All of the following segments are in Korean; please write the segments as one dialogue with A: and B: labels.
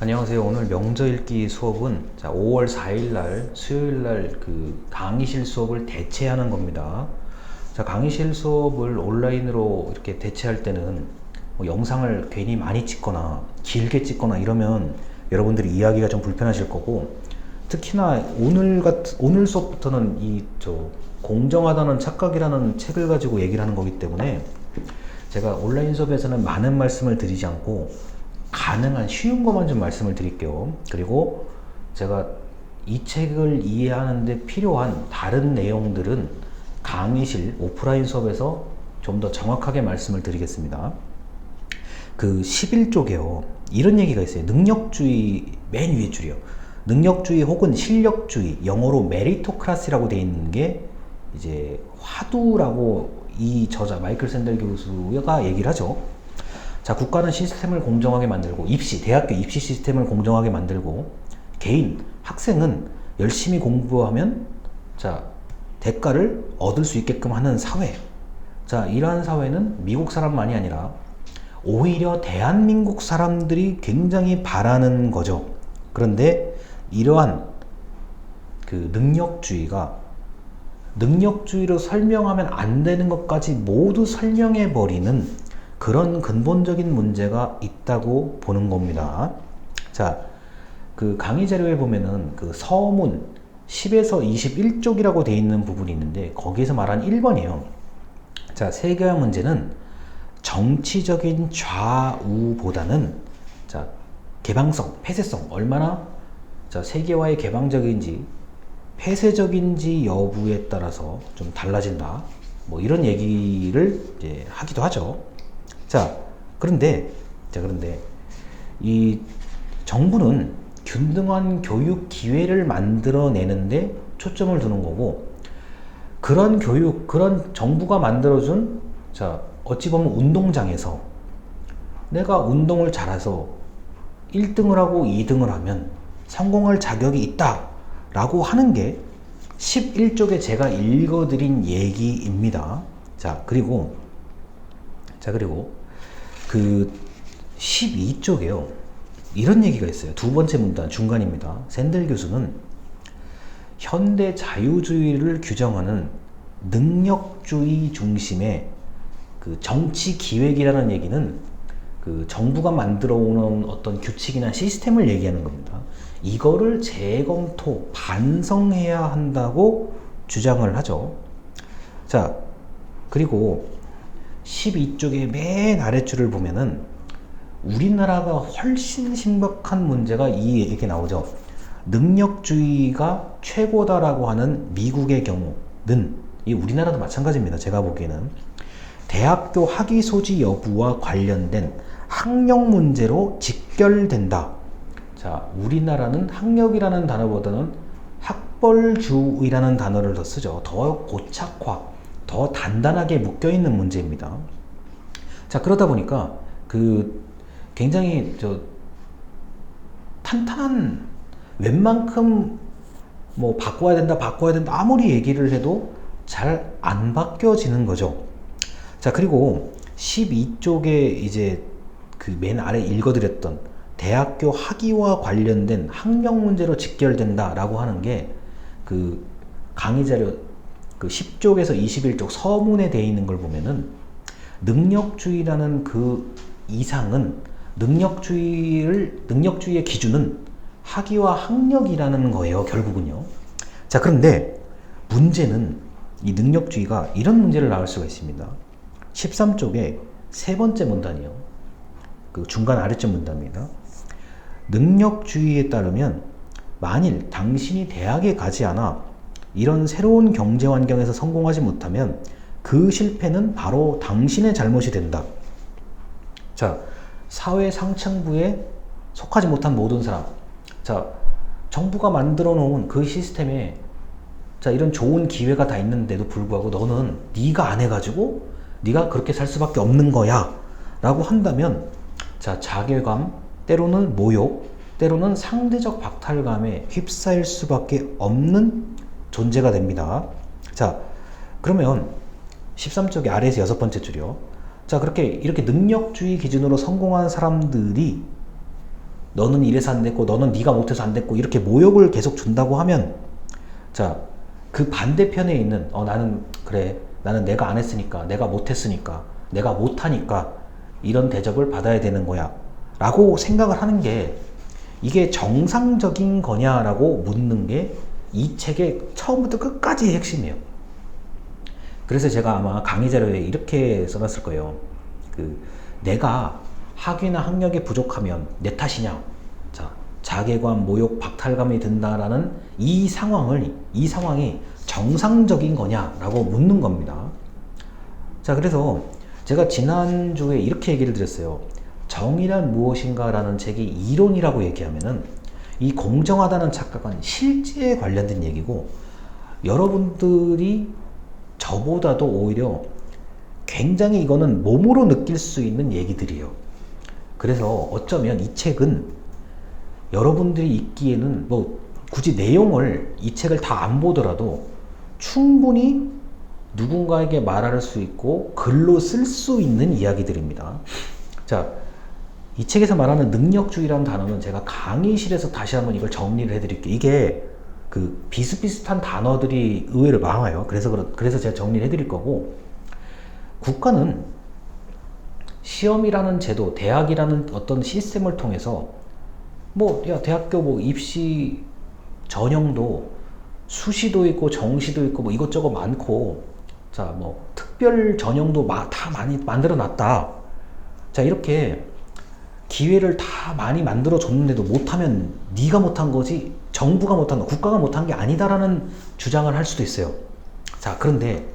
A: 안녕하세요. 오늘 명저 읽기 수업은 5월 4일 날 수요일 날 그 강의실 수업을 대체하는 겁니다. 강의실 수업을 온라인으로 이렇게 대체할 때는 뭐 영상을 괜히 많이 찍거나 길게 찍거나 이러면 여러분들이 이해하기가 좀 불편하실 거고, 특히나 오늘 수업부터는 공정하다는 착각이라는 책을 가지고 얘기를 하는 거기 때문에 제가 온라인 수업에서는 많은 말씀을 드리지 않고 가능한 쉬운 것만 좀 말씀을 드릴게요. 그리고 제가 이 책을 이해하는데 필요한 다른 내용들은 강의실 오프라인 수업에서 좀 더 정확하게 말씀을 드리겠습니다. 그 11쪽에요. 이런 얘기가 있어요. 능력주의 맨 위에 줄이요. 능력주의 혹은 실력주의, 영어로 메리토크라시라고 되어 있는 게 이제 화두라고 이 저자 마이클 샌델 교수가 얘기를 하죠. 국가는 시스템을 공정하게 만들고 대학교 입시 시스템을 공정하게 만들고 개인, 학생은 열심히 공부하면 대가를 얻을 수 있게끔 하는 사회. 이러한 사회는 미국 사람만이 아니라 오히려 대한민국 사람들이 굉장히 바라는 거죠. 그런데 이러한 그 능력주의로 설명하면 안 되는 것까지 모두 설명해 버리는 그런 근본적인 문제가 있다고 보는 겁니다. 그 강의 자료에 보면은 그 서문 10에서 21쪽이라고 되어 있는 부분이 있는데 거기에서 말한 1번이에요. 세계화 문제는 정치적인 좌우보다는 개방성, 폐쇄성, 얼마나 세계화의 개방적인지 폐쇄적인지 여부에 따라서 좀 달라진다. 뭐 이런 얘기를 이제 하기도 하죠. 그런데 이 정부는 균등한 교육 기회를 만들어내는데 초점을 두는 거고, 그런 정부가 만들어준 어찌 보면 운동장에서 내가 운동을 잘해서 1등을 하고 2등을 하면 성공할 자격이 있다 라고 하는 게 11쪽에 제가 읽어드린 얘기입니다. 그리고 그 12쪽에요. 이런 얘기가 있어요. 두 번째 문단 중간입니다. 샌델 교수는 현대 자유주의를 규정하는 능력주의 중심의 그 정치 기획이라는 얘기는 그 정부가 만들어 오는 어떤 규칙이나 시스템을 얘기하는 겁니다. 이거를 재검토, 반성해야 한다고 주장을 하죠. 그리고 12쪽의 맨 아래줄을 보면은 우리나라가 훨씬 심각한 문제가 이렇게 나오죠. 능력주의가 최고다라고 하는 미국의 경우는, 이 우리나라도 마찬가지입니다. 제가 보기에는 대학교 학위 소지 여부와 관련된 학력 문제로 직결된다. 우리나라는 학력이라는 단어보다는 학벌주의라는 단어를 더 쓰죠. 더 고착화, 더 단단하게 묶여있는 문제입니다. 그러다 보니까 굉장히 탄탄한, 웬만큼 뭐 바꿔야 된다 아무리 얘기를 해도 잘 안 바뀌어지는 거죠. 그리고 12쪽에 이제 그 맨 아래 읽어드렸던 대학교 학위와 관련된 학력 문제로 직결된다 라고 하는 게 그 강의 자료 그 10쪽에서 21쪽 서문에 되어 있는 걸 보면은 능력주의라는 그 이상은 능력주의의 기준은 학위와 학력이라는 거예요, 결국은요. 그런데 문제는 이 능력주의가 이런 문제를 낳을 수가 있습니다. 13쪽에 세 번째 문단이요. 그 중간 아래쪽 문단입니다. 능력주의에 따르면 만일 당신이 대학에 가지 않아 이런 새로운 경제 환경에서 성공하지 못하면 그 실패는 바로 당신의 잘못이 된다. 사회 상층부에 속하지 못한 모든 사람. 정부가 만들어 놓은 그 시스템에 이런 좋은 기회가 다 있는데도 불구하고 너는 네가 안 해가지고 네가 그렇게 살 수밖에 없는 거야 라고 한다면 자괴감, 때로는 모욕, 때로는 상대적 박탈감에 휩싸일 수밖에 없는 존재가 됩니다. 그러면 13쪽의 아래에서 여섯 번째 줄이요. 이렇게 능력주의 기준으로 성공한 사람들이 너는 이래서 안 됐고 너는 네가 못해서 안 됐고 이렇게 모욕을 계속 준다고 하면 자, 그 반대편에 있는 나는 그래 나는 내가 안 했으니까 내가 못했으니까 내가 못하니까 이런 대접을 받아야 되는 거야 라고 생각을 하는 게 이게 정상적인 거냐라고 묻는 게 이 책의 처음부터 끝까지의 핵심이에요. 그래서 제가 아마 강의 자료에 이렇게 써놨을 거예요. 내가 학위나 학력이 부족하면 내 탓이냐? 자, 자괴감, 모욕, 박탈감이 든다라는 이 상황이 정상적인 거냐라고 묻는 겁니다. 자, 그래서 제가 지난주에 이렇게 얘기를 드렸어요. 정의란 무엇인가라는 책이 이론이라고 얘기하면은 이 공정하다는 착각은 실제에 관련된 얘기고 여러분들이 저보다도 오히려 굉장히 이거는 몸으로 느낄 수 있는 얘기들이에요. 그래서 어쩌면 이 책은 여러분들이 읽기에는 뭐 굳이 내용을 이 책을 다 안 보더라도 충분히 누군가에게 말할 수 있고 글로 쓸 수 있는 이야기들입니다. 자, 이 책에서 말하는 능력주의라는 단어는 제가 강의실에서 다시 한번 이걸 정리를 해드릴게요. 이게 비슷비슷한 단어들이 의외로 많아요. 그래서 제가 정리를 해드릴 거고, 국가는 시험이라는 제도, 대학이라는 어떤 시스템을 통해서 대학교 입시 전형도 수시도 있고 정시도 있고 뭐 이것저것 많고, 자, 특별 전형도 다 많이 만들어 놨다. 자, 이렇게 기회를 다 많이 만들어 줬는데도 못하면 네가 못한 거지 정부가 못한 거, 국가가 못한 게 아니다라는 주장을 할 수도 있어요. 자, 그런데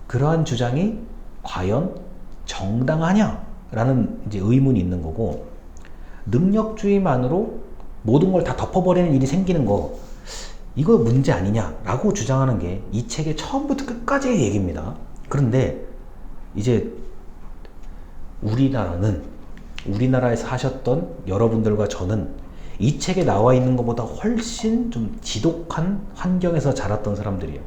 A: 그러한 주장이 과연 정당하냐라는 이제 의문이 있는 거고, 능력주의만으로 모든 걸 다 덮어버리는 일이 생기는 거, 이거 문제 아니냐라고 주장하는 게 이 책의 처음부터 끝까지의 얘기입니다. 그런데 이제 우리나라에서 하셨던 여러분들과 저는 이 책에 나와 있는 것보다 훨씬 좀 지독한 환경에서 자랐던 사람들이에요.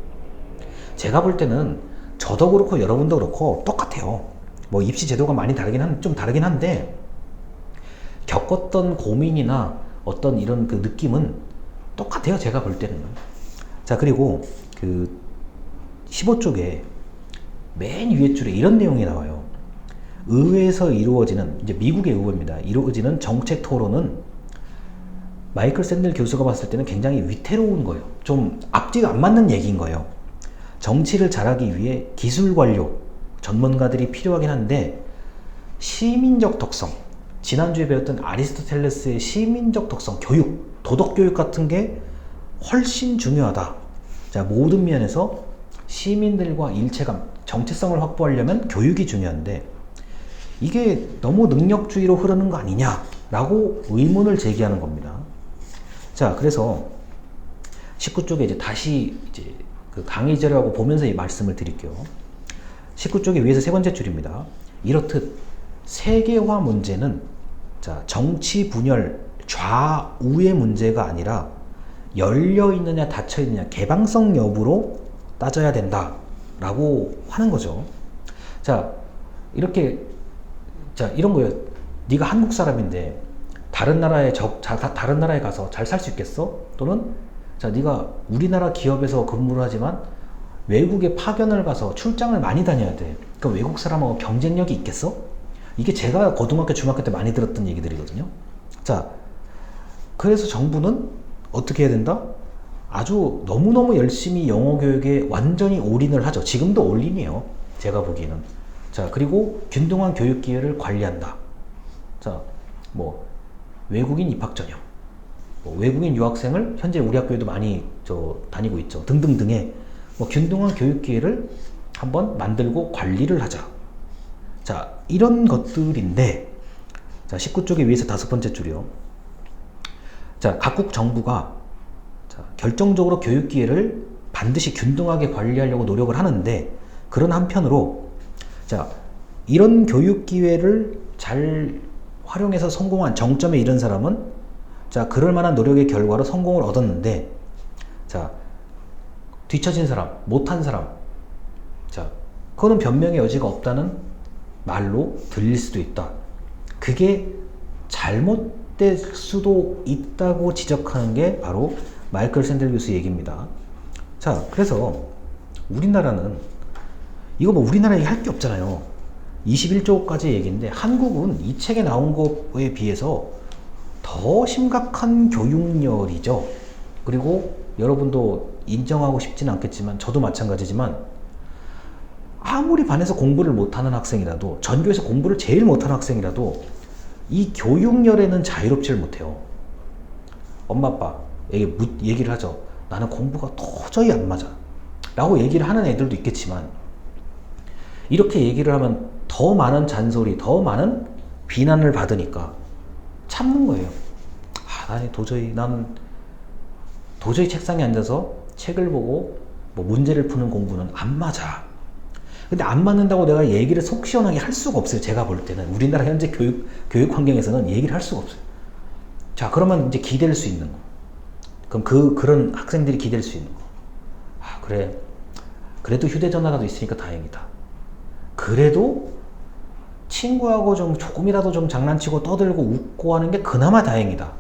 A: 제가 볼 때는 저도 그렇고 여러분도 그렇고 똑같아요. 입시 제도가 많이 좀 다르긴 한데 겪었던 고민이나 어떤 이런 느낌은 똑같아요. 제가 볼 때는. 자, 그리고 15쪽에 맨 위에 줄에 이런 내용이 나와요. 의회에서 이루어지는, 이제 미국의 의회입니다. 이루어지는 정책 토론은 마이클 샌델 교수가 봤을 때는 굉장히 위태로운 거예요. 좀 앞뒤가 안 맞는 얘기인 거예요. 정치를 잘하기 위해 기술 관료, 전문가들이 필요하긴 한데 시민적 덕성, 지난주에 배웠던 아리스토텔레스의 시민적 덕성, 교육, 도덕 교육 같은 게 훨씬 중요하다. 자, 모든 면에서 시민들과 일체감, 정체성을 확보하려면 교육이 중요한데 이게 너무 능력주의로 흐르는 거 아니냐라고 의문을 제기하는 겁니다. 자, 그래서 19쪽에 이제 다시 강의 자료하고 보면서 이 말씀을 드릴게요. 19쪽의 위에서 세 번째 줄입니다. 이렇듯 세계화 문제는 정치 분열 좌우의 문제가 아니라 열려 있느냐 닫혀 있느냐 개방성 여부로 따져야 된다 라고 하는 거죠. 자, 이런 거예요. 네가 한국 사람인데 다른 나라에 가서 잘 살 수 있겠어? 또는 네가 우리나라 기업에서 근무를 하지만 외국에 파견을 가서 출장을 많이 다녀야 돼. 그럼 외국 사람하고 경쟁력이 있겠어? 이게 제가 고등학교, 중학교 때 많이 들었던 얘기들이거든요. 자, 그래서 정부는 어떻게 해야 된다? 아주 너무너무 열심히 영어 교육에 완전히 올인을 하죠. 지금도 올인이에요. 제가 보기에는. 자, 그리고 균등한 교육 기회를 관리한다. 자, 외국인 입학 전형, 외국인 유학생을 현재 우리 학교에도 많이 다니고 있죠. 등등등의 균등한 교육 기회를 한번 만들고 관리를 하자. 자, 이런 것들인데, 자, 19쪽에 위에서 다섯 번째 줄이요. 자, 각국 정부가 결정적으로 교육 기회를 반드시 균등하게 관리하려고 노력을 하는데, 그런 한편으로 이런 교육 기회를 잘 활용해서 성공한 정점에 이른 사람은 그럴 만한 노력의 결과로 성공을 얻었는데, 뒤처진 사람, 못한 사람, 그거는 변명의 여지가 없다는 말로 들릴 수도 있다. 그게 잘못 잘못될 수도 있다고 지적하는 게 바로 마이클 샌델 교수 얘기입니다. 자, 그래서 우리나라는 이거 뭐 우리나라 얘기 할 게 없잖아요. 21조까지 얘기인데 한국은 이 책에 나온 것에 비해서 더 심각한 교육열이죠. 그리고 여러분도 인정하고 싶지는 않겠지만 저도 마찬가지지만 아무리 반에서 공부를 못하는 학생이라도 전교에서 공부를 제일 못하는 학생이라도 이 교육열에는 자유롭지를 못해요. 엄마 아빠에게 얘기를 하죠. 나는 공부가 도저히 안 맞아 라고 얘기를 하는 애들도 있겠지만 이렇게 얘기를 하면 더 많은 잔소리, 더 많은 비난을 받으니까 참는 거예요. 나는 도저히 책상에 앉아서 책을 보고 뭐 문제를 푸는 공부는 안 맞아. 근데 안 맞는다고 내가 얘기를 속 시원하게 할 수가 없어요. 제가 볼 때는 우리나라 현재 교육 환경에서는 얘기를 할 수가 없어요. 자, 그러면 이제 기댈 수 있는 거. 그럼 그런 학생들이 기댈 수 있는 거. 그래. 그래도 휴대전화가 있으니까 다행이다. 그래도 친구하고 좀 조금이라도 좀 장난치고 떠들고 웃고 하는 게 그나마 다행이다.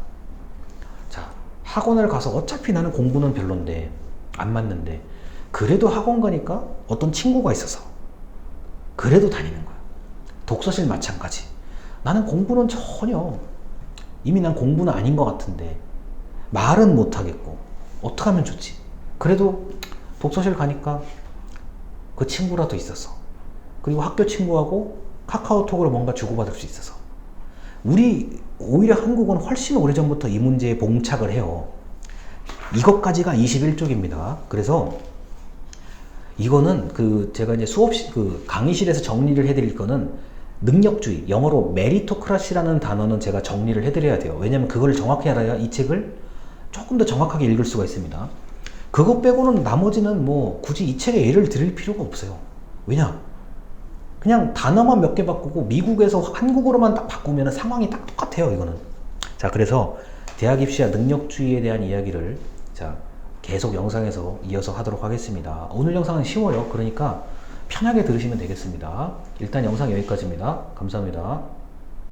A: 자, 학원을 가서 어차피 나는 공부는 별론데 안 맞는데 그래도 학원 가니까 어떤 친구가 있어서 그래도 다니는 거야. 독서실 마찬가지. 나는 공부는 전혀 이미 난 공부는 아닌 것 같은데 말은 못하겠고 어떻게 하면 좋지? 그래도 독서실 가니까 그 친구라도 있어서 그리고 학교 친구하고 카카오톡으로 뭔가 주고받을 수 있어서 오히려 한국은 훨씬 오래전부터 이 문제에 봉착을 해요. 이것까지가 21쪽입니다. 그래서 이거는 제가 이제 강의실에서 정리를 해드릴 거는 능력주의, 영어로 메리토크라시라는 단어는 제가 정리를 해드려야 돼요. 왜냐면 그걸 정확히 알아야 이 책을 조금 더 정확하게 읽을 수가 있습니다. 그것 빼고는 나머지는 뭐 굳이 이 책에 예를 드릴 필요가 없어요. 왜냐? 그냥 단어만 몇 개 바꾸고 미국에서 한국어로만 딱 바꾸면 상황이 딱 똑같아요, 이거는. 자, 그래서 대학 입시와 능력주의에 대한 이야기를 계속 영상에서 이어서 하도록 하겠습니다. 오늘 영상은 쉬워요. 그러니까 편하게 들으시면 되겠습니다. 일단 영상 여기까지입니다. 감사합니다.